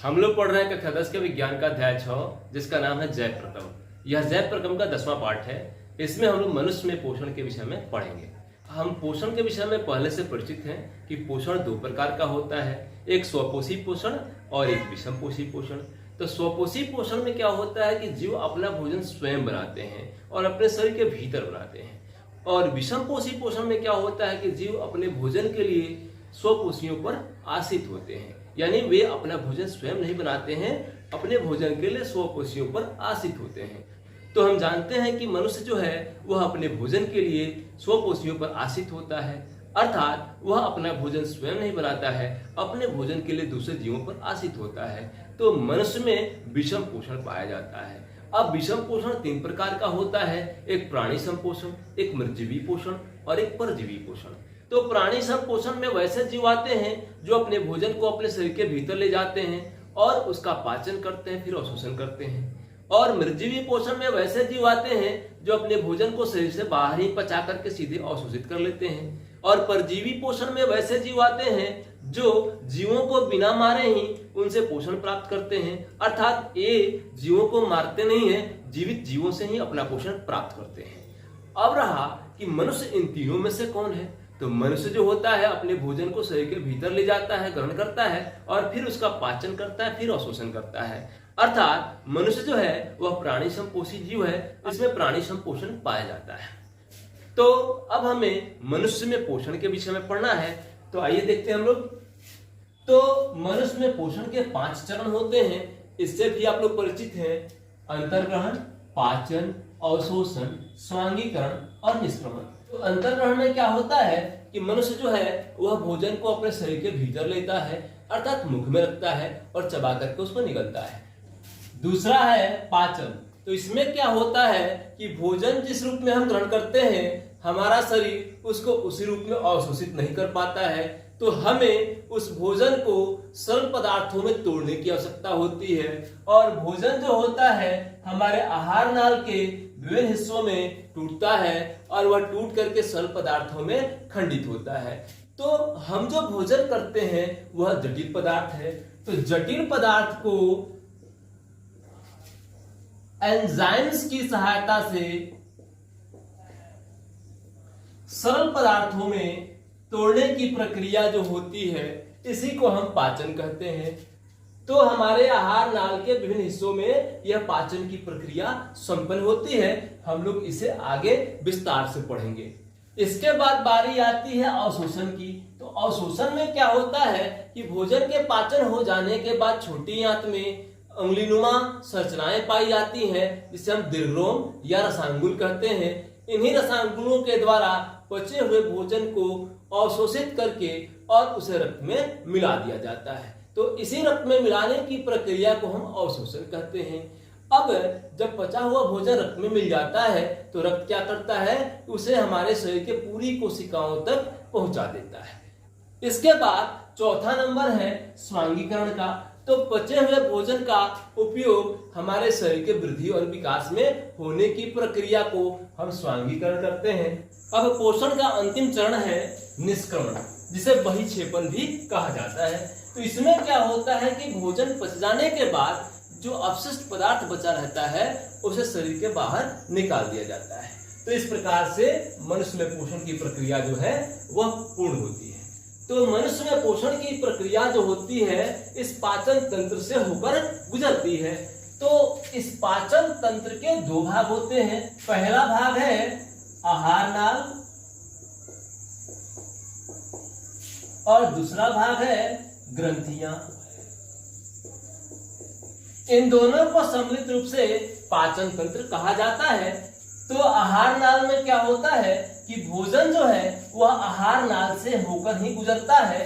हम लोग पढ़ रहे हैं कक्षा 10 के विज्ञान का अध्याय 6 जिसका नाम है जैव प्रक्रम। यह जैव प्रक्रम का 10वां पार्ट है। इसमें हम लोग मनुष्य में पोषण के विषय में पढ़ेंगे। हम पोषण के विषय में पहले से परिचित हैं कि पोषण दो प्रकार का होता है, एक स्वपोषी पोषण और एक विषमपोषी पोषण। तो स्वपोषी पोषण में क्या होता है कि जीव अपना भोजन स्वयं बनाते हैं और अपने शरीर के भीतर बनाते हैं, और विषमपोषी पोषण में क्या होता है कि जीव अपने भोजन के लिए स्वपोषियों पर आश्रित होते हैं, यानी वे अपना भोजन स्वयं नहीं बनाते हैं, अपने भोजन के लिए स्वपोषियों पर आश्रित होते हैं। तो हम जानते हैं कि मनुष्य जो है वह अपने भोजन के लिए स्वपोषियों पर आश्रित होता है, अर्थात वह अपना भोजन स्वयं नहीं बनाता है, अपने भोजन के लिए दूसरे जीवों पर आश्रित होता है। तो मनुष्य में विषम पोषण पाया जाता है। अब विषम पोषण 3 प्रकार का होता है, एक प्राणी संपोषण, एक मृतजीवी पोषण और एक परजीवी पोषण। तो प्राणी संपोषण में वैसे जीव आते हैं जो अपने भोजन को अपने शरीर के भीतर ले जाते हैं और उसका पाचन करते हैं, फिर अवशोषण करते हैं। और मृतजीवी पोषण में वैसे जीव आते हैं जो अपने भोजन को शरीर से बाहर ही पचा करके सीधे अवशोषित कर लेते हैं। और परजीवी पोषण में वैसे जीव आते हैं जो जीवों को बिना मारे ही उनसे पोषण प्राप्त करते हैं, अर्थात ये जीवों को मारते नहीं हैं, जीवित जीवों से ही अपना पोषण प्राप्त करते हैं। अब रहा कि मनुष्य इन तीनों में से कौन है। तो मनुष्य जो होता है अपने भोजन को शरीर के भीतर ले जाता है, ग्रहण करता है और फिर उसका पाचन करता है, फिर अवशोषण करता है, अर्थात मनुष्य जो है वह प्राणी संपोषी जीव है। इसमें प्राणी संपोषण पाया जाता है। तो अब हमें मनुष्य में पोषण के विषय में पढ़ना है, तो आइए देखते हैं हम लोग। तो मनुष्य में पोषण के 5 चरण होते हैं, इससे भी आप लोग परिचित हैं, अंतर्ग्रहण, पाचन, अवशोषण, स्वांगीकरण और निष्क्रमण। तो अंतर्ग्रहण में क्या होता है कि मनुष्य जो है वह भोजन को अपने शरीर के भीतर लेता है, अर्थात मुख में रखता है और चबा करके उसको निगलता है। दूसरा है पाचन। तो इसमें क्या होता है कि भोजन जिस रूप में हम ग्रहण करते हैं हमारा शरीर उसको उसी रूप में अवशोषित नहीं कर पाता है, तो हमें उस भोजन को सरल पदार्थों में तोड़ने की आवश्यकता होती है। और भोजन जो होता है हमारे आहार नाल के विभिन्न हिस्सों में टूटता है और वह टूट करके सरल पदार्थों में खंडित होता है। तो हम जो भोजन करते हैं वह जटिल पदार्थ है। तो जटिल पदार्थ को एंजाइम्स की सहायता से सरल पदार्थों में तोड़ने की प्रक्रिया जो होती है इसी को हम पाचन कहते हैं। तो हमारे आहार नाल के विभिन्न हिस्सों में यह पाचन की प्रक्रिया संपन्न होती है। हम लोग इसे आगे विस्तार से पढ़ेंगे। इसके बाद बारी आती है अवशोषण की। तो अवशोषण में क्या होता है कि भोजन के पाचन हो जाने के बाद छोटी आंत में उंगलीनुमा संरचनाएं पाई जाती हैं, जिसे हम दीर्घरोम या रसांगुल कहते हैं। इन्हीं रसांगुलों के द्वारा बचे हुए भोजन को अवशोषित करके और उसे रक्त में मिला दिया जाता है। तो इसी रक्त में मिलाने की प्रक्रिया को हम अवशोषण कहते हैं। अब जब पचा हुआ भोजन रक्त में मिल जाता है तो रक्त क्या करता है, उसे हमारे शरीर के पूरी कोशिकाओं तक पहुंचा देता है। इसके बाद चौथा नंबर है स्वांगीकरण का। तो पचे हुए भोजन का उपयोग हमारे शरीर के वृद्धि और विकास में होने की प्रक्रिया को हम स्वांगीकरण करते हैं। अब पोषण का अंतिम चरण है निष्क्रमण, जिसे बहिक्षेपण भी कहा जाता है। तो इसमें क्या होता है कि भोजन पच जाने के बाद जो अपशिष्ट पदार्थ बचा रहता है उसे शरीर के बाहर निकाल दिया जाता है। तो इस प्रकार से मनुष्य में पोषण की प्रक्रिया जो है वह पूर्ण होती है। तो मनुष्य में पोषण की प्रक्रिया जो होती है इस पाचन तंत्र से होकर गुजरती है। तो इस पाचन तंत्र के 2 भाग होते हैं। पहला भाग है आहार नाल और दूसरा भाग है ग्रंथियां। इन दोनों को सम्मिलित रूप से पाचन तंत्र कहा जाता है। तो आहार नाल में क्या होता है कि भोजन जो है वह आहार नाल से होकर ही गुजरता है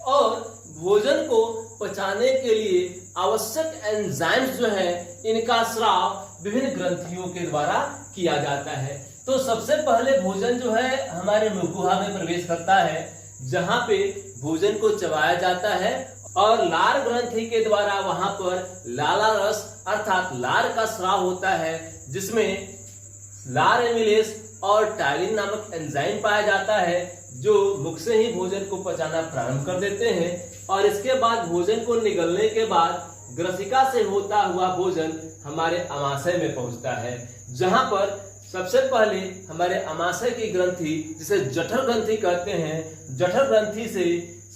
और भोजन को पचाने के लिए आवश्यक एंजाइम्स जो है इनका स्राव विभिन्न ग्रंथियों के द्वारा किया जाता है। तो सबसे पहले भोजन जो है हमारे मुखगुहा में प्रवेश करता है, जहां पे भोजन को चबाया जाता है और लार ग्रंथि के द्वारा वहां पर लाला रस अर्थात लार का स्राव होता है, जिसमें लार एमिलेस और टायलिन नामक एंजाइम पाया जाता है जो मुख से ही भोजन को पचाना प्रारंभ कर देते हैं। और इसके बाद भोजन को निगलने के बाद ग्रसिका से होता हुआ भोजन हमारे अमाशय में पहुंचता है, जहां पर सबसे पहले हमारे अमाशय की ग्रंथि, जिसे जठर ग्रंथि कहते हैं, जठर ग्रंथि से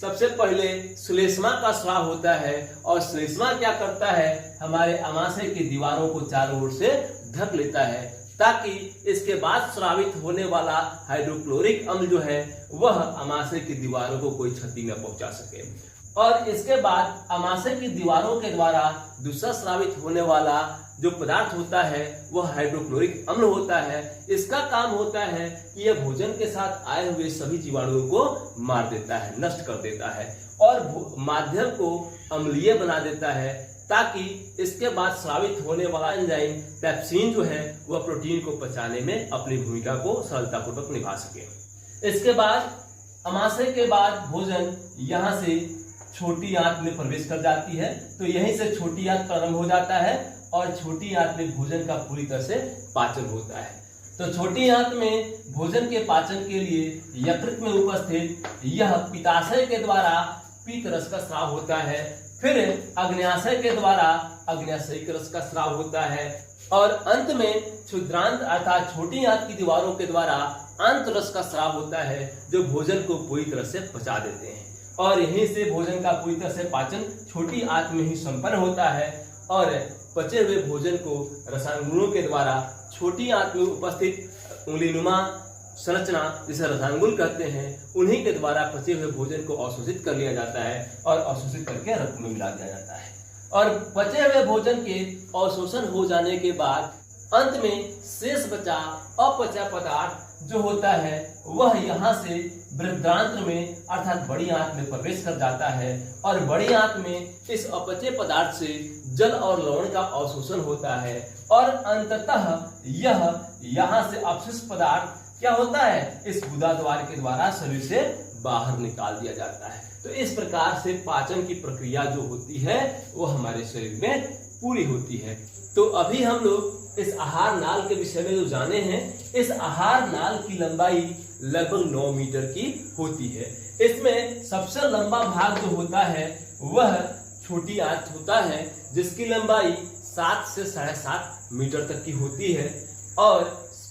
सबसे पहले श्लेष्मा का स्राव होता है और श्लेष्मा क्या करता है, हमारे अमाशय की दीवारों को चारों ओर से ढक लेता है, ताकि इसके बाद स्रावित होने वाला हाइड्रोक्लोरिक अम्ल जो है वह अमाशय की दीवारों को कोई क्षति न पहुंचा सके। और इसके बाद अमाशय की दीवारों के द्वारा दूसरा स्रावित होने वाला जो पदार्थ होता है वह हाइड्रोक्लोरिक अम्ल होता है। इसका काम होता है कि यह भोजन के साथ आए हुए सभी जीवाणुओं को मार देता है, नष्ट कर देता है और माध्यम को अम्लीय बना देता है, ताकि इसके बाद स्रावित होने वाला एंजाइम पेप्सिन जो है वह प्रोटीन को पचाने में अपनी भूमिका को सरलतापूर्वक निभा सके। इसके बाद अमाशय के बाद भोजन यहाँ से छोटी आंत में प्रवेश कर जाती है, तो यहीं से छोटी आंत प्रारंभ हो जाता है और छोटी आंत में भोजन का पूरी तरह से पाचन होता है। तो छोटी आंत में भोजन के पाचन के लिए यकृत में उपस्थित यह पित्ताशय के द्वारा पीत रस का स्राव होता है, फिर अग्न्याशय के द्वारा अग्न्याशयिक रस का स्राव होता है और अंत में क्षुद्रांत अर्थात छोटी आंत की दीवारों के द्वारा आंत रस का स्राव होता है, जो भोजन को पूरी तरह से पचा देते हैं और यहीं से भोजन का पूरी तरह से पाचन छोटी आंत में ही संपन्न होता है और पचे हुए भोजन को रसायनगुणों के द्वारा छोटी आंत में उपस्थित उंगलीनुमा संरचना, जिसे रसायनगुण कहते हैं, उन्हीं के द्वारा पचे हुए भोजन को अवशोषित कर लिया जाता है और अवशोषित करके रक्त में मिला दिया जाता है। और पचे हुए भोजन के अवशोषण हो जाने के बाद अंत में शेष बचा अपचा पदार्थ जो होता है वह यहाँ से बृहदांत्र में अर्थात बड़ी आंत में प्रवेश कर जाता है और बड़ी आंत में इस अपचे पदार्थ से जल और लवण का अवशोषण होता है और अंततः यह यहाँ से अपशिष्ट पदार्थ क्या होता है, इस गुदा द्वार के द्वारा शरीर से बाहर निकाल दिया जाता है। तो इस प्रकार से पाचन की प्रक्रिया जो होती है वो हमारे शरीर में पूरी होती है। तो अभी हम लोग इस आहार नाल के विषय में जो जाने हैं, इस आहार नाल की लंबाई लगभग 9 मीटर की होती है। इसमें सबसे लंबा भाग जो होता है वह छोटी आंत होता है, जिसकी लंबाई 7 से 7.5 मीटर तक की होती है और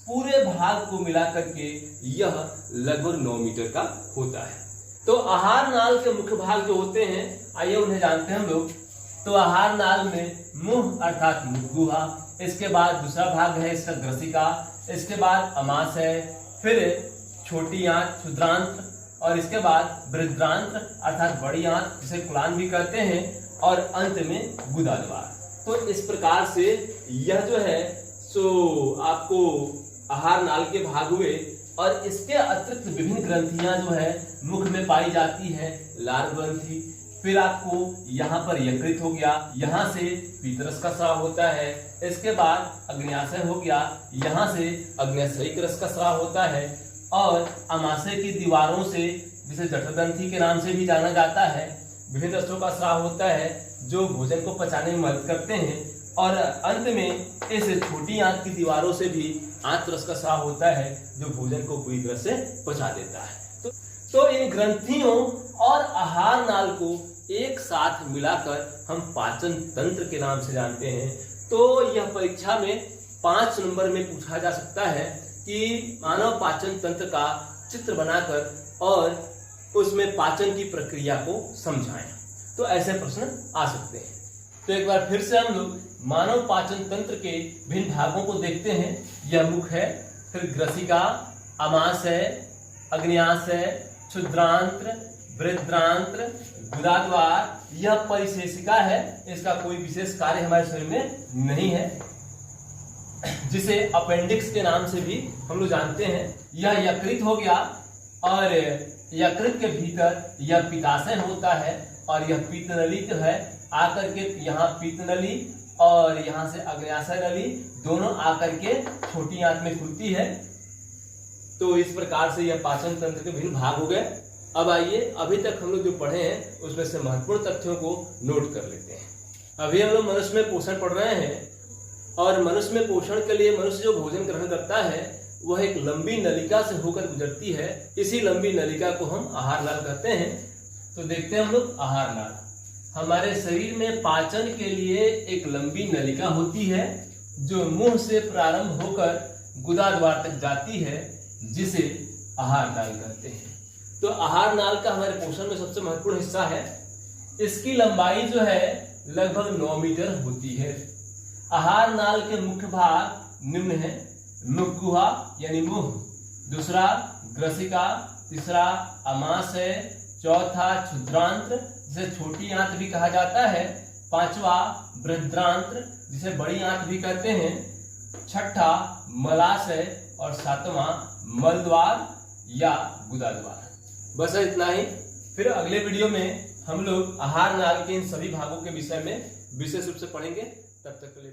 पूरे भाग को मिलाकर के यह लगभग 9 मीटर का होता है। तो आहार नाल के मुख्य भाग जो होते हैं, आइए उन्हें जानते हैं हम लोग। तो आहार नाल में मुंह अर्थात मुखगुहा, इसके बाद दूसरा भाग है इसका ग्रसिका, इसके बाद अमाशय, फिर छोटी आंत क्षुद्रांत्र और इसके बाद बृहदांत्र अर्थात बड़ी आंत जिसे कुलान भी कहते हैं और अंत में गुदा द्वार। तो इस प्रकार से यह जो है सो आपको आहार नाल के भाग हुए और इसके अतिरिक्त विभिन्न ग्रंथियां जो है मुख में पाई जाती है, लार ग्रंथि, फिर आपको यहाँ पर यकृत हो गया, यहाँ से पीतरस का स्राव होता है, इसके बाद अग्न्याशय हो गया, यहाँ से अग्न्याशयिक रस का स्राव होता है और अमाशय की दीवारों से, जिसे जठर ग्रंथि के नाम से भी जाना जाता है, विभिन्न रसों का स्राव होता है जो भोजन को पचाने में मदद करते हैं और अंत में इस छोटी आंत की दीवारों से भी आंत रस का स्राव होता है जो भोजन को पूरी तरह से पचा देता है। तो इन ग्रंथियों और आहार नाल को एक साथ मिलाकर हम पाचन तंत्र के नाम से जानते हैं। तो यह परीक्षा में 5 नंबर में पूछा जा सकता है कि मानव पाचन तंत्र का चित्र बनाकर और उसमें पाचन की प्रक्रिया को समझाएं। तो ऐसे प्रश्न आ सकते हैं। तो एक बार फिर से हम लोग मानव पाचन तंत्र के भिन्न भागों को देखते हैं। यह मुख है, फिर ग्रसिका, अमाशय, अग्न्याशय, क्षुद्रांत्र, बृहदांत्र, गुदाद्वार, यह परिशेषिका है। इसका कोई विशेष कार्य हमारे शरीर में नहीं है, जिसे अपेंडिक्स के नाम से भी हम लोग जानते हैं। यह यकृत हो गया और यकृत के भीतर यह पित्ताशय होता है और यह पीत नली जो है आकर के यहाँ पीत नली और यहाँ से अग्न्याशय नली दोनों आकर के छोटी आंत में खुलती है। तो इस प्रकार से यह पाचन तंत्र के विभिन्न भाग हो गए। अब आइए अभी तक हम लोग जो पढ़े हैं उसमें से महत्वपूर्ण तथ्यों को नोट कर लेते हैं। अभी हम लोग मनुष्य में पोषण पढ़ रहे हैं और मनुष्य में पोषण के लिए मनुष्य जो भोजन ग्रहण करता है वह एक लंबी नलिका से होकर गुजरती है। इसी लंबी नलिका को हम आहार नाल कहते हैं। तो देखते हैं हम लोग आहार नाल। हमारे शरीर में पाचन के लिए एक लंबी नलिका होती है जो मुंह से प्रारंभ होकर गुदा द्वार तक जाती है, जिसे आहार नाल कहते हैं। तो आहार नाल का हमारे पोषण में सबसे महत्वपूर्ण हिस्सा है। इसकी लंबाई जो है लगभग 9 मीटर होती है। आहार नाल के मुख्य भाग निम्न है: मुखगुहा यानी मुंह, दूसरा ग्रसिका, तीसरा अमाशय, चौथा क्षुद्रांत्र जिसे छोटी आंत भी कहा जाता है, पांचवा बृहद्रांत्र जिसे बड़ी आंत भी कहते हैं, छठा मलाशय और सातवां मलद्वार या गुदा द्वार। बस इतना ही। फिर अगले वीडियो में हम लोग आहार नाल के इन सभी भागों के विषय में विशेष रूप से पढ़ेंगे। तब तक के लिए